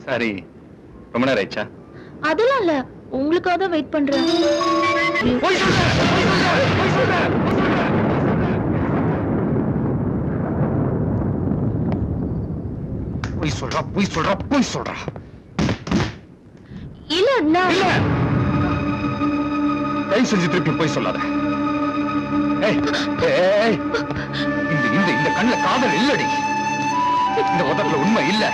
Sorry, ரொம்ப நேரம் ஆயிடுச்சா? அதெல்லாம் இல்ல, உங்களுக்காக தான் வெயிட் பண்றேன். பொய் சொல்றா, பொய் சொல்றா, பொய் சொல்றா. இல்ல நான் இல்ல, தயவு செஞ்சு திருப்பி பொய் சொல்லாத. ஏய், ஏய், இந்த இந்த இந்த கண்ணுல காதல் இல்லடி. இந்த உதட்டுல உண்மை இல்ல.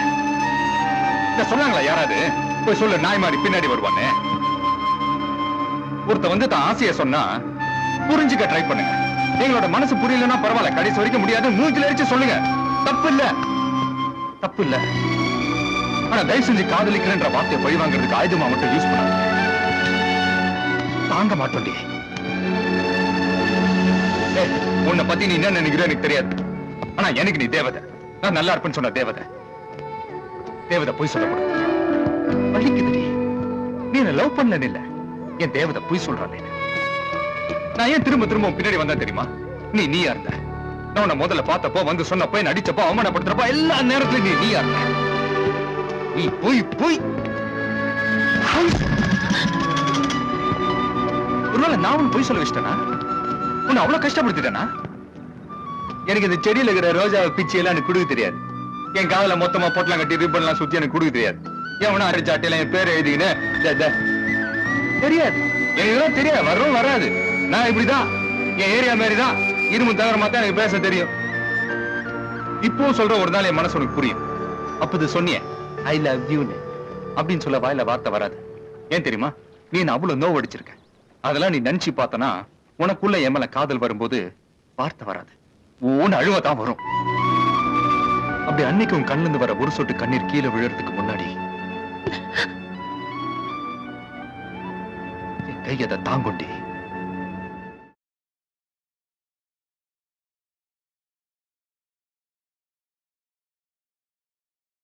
இத சொன்னாங்களா யாராவது? போய் சொல்லு, நாய் மாதிரி பின்னாடி வருவானே. ஒருத்த வந்து தான் ஆசைய சொன்னா புரிஞ்சுக்க ட்ரை பண்ணுங்க. எங்களோட மனசு புரியலன்னா பரவாயில்ல, கடைசி வரைக்கும் முடியாது மூஞ்சில அடிச்சு சொல்லுங்க. தப்பு இல்ல, தப்பு இல்ல. ஆனா தயவு செஞ்சு காதலிக்கிறேன்ற வார்த்தையை பழி வாங்குறதுக்கு ஆயுதமா மட்டும் யூஸ் பண்ணாங்க. தாங்க மாட்டோண்டி. உன்னை பத்தி நீ என்ன நினைக்கிற எனக்கு தெரியாது. ஆனா எனக்கு நீ தேவதை. நான் நல்லா இருப்பேன்னு சொன்ன தேவதை. தேவதை பொய் சொல்லக்கூடாது. வலிக்குதுடி. நீ என்ன லவ் பண்ணல இல்ல, என் தேவதை பொய் சொல்றான். நான் ஏன் திரும்ப திரும்ப பின்னாடி வந்தா தெரியுமா? நீயா இருந்த. நான் உன்னை முதல்ல பார்த்தப்போ, வந்து சொன்னப்போ, நடிச்சப்போ, அவமானப்படுத்துறப்போ எல்லா நேரத்திலும் நீயா இருந்த. நீ பொய் பொய். ஒருவேளை நான் உன் பொய் சொல்ல வச்சிட்டேனா? உன்னை அவ்வளவு கஷ்டப்படுத்திட்டேனா? எனக்கு இந்த செடியில இருக்கிற ரோஜாவை பிச்சு எல்லாம் எனக்கு கொடுக்க தெரியாது. என் காதல மொத்தமா பொட்டலாம் கட்டி ரிப்பன்லாம் சுத்தி எனக்கு கொடுக்க தெரியாது. எவனா அரைச்சாட்டில என் பேர் எழுதிக்கின்னு தெரியாது. எனக்கு தெரியாது, வரும் வராது. நான் இப்படிதான், என் ஏரியா மாதிரிதான், இரும்பு தவிர தான் எனக்கு பேச தெரியும். இப்பவும் சொல்ற ஒரு நாள் என் மனசு உனக்கு புரியும். அப்ப சொன்னிய ஐ லவ் யூ அப்படின்னு சொல்ல வாயில வார்த்தை வராது. ஏன் தெரியுமா? நீ என்ன அவ்வளவு நோவு அடிச்சிருக்க. அதெல்லாம் நீ நினைச்சு பார்த்தனா உனக்குள்ள என் மேல காதல் வரும்போது வார்த்தை வராது, உன் அழுவதான் வரும். அப்படி அன்னைக்கு உன் கண்ணிலிருந்து வர ஒரு சொட்டு கண்ணீர் கீழே விழுறதுக்கு முன்னாடி என் கை அதை தாங்குண்டி.